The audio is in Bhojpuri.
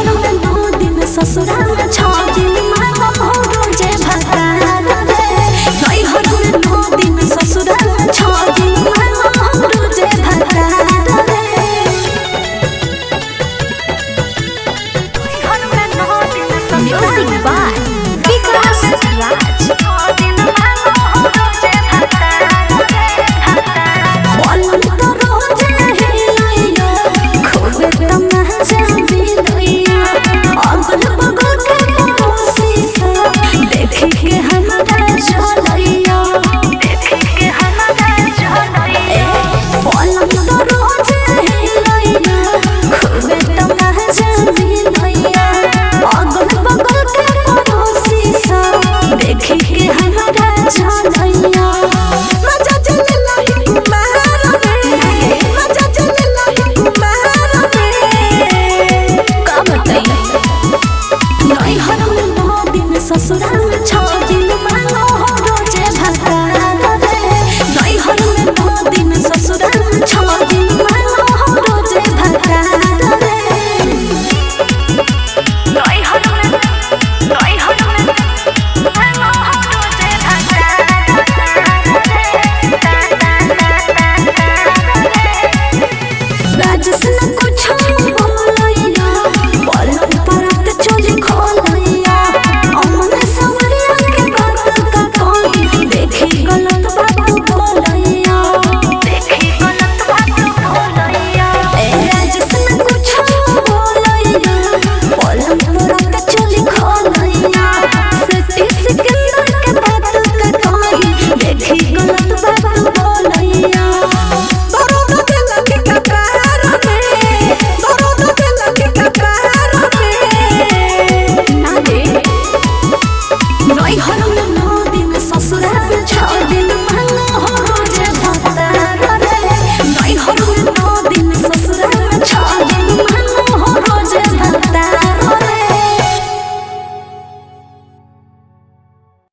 नैहर में 9 दिन ससुराल में 6 दिन मांगो रोजे भतार रे। नैहर में 9 दिन ससुराल में 6 दिन मांगो रोजे भतार रे। नैहर में 9 दिन म्यूजिक बाय विकास राज। 6 दिन मांगो रोजे भतार रे। बोल तो रोजे हिलैया खूबे तमाशा दिलैया अगल बगल के पड़ोसी से देख के हमरा चलैया बोल तो रोजे हिलैया खूबे तमाशा दिलैया अगल बगल के पड़ोसी से देख के हमरा चलैया। मजा चलेला ही कुमार रे, मजा चलेला ही कुमार रे। का बताई नैहर में 9 दिन ससुराल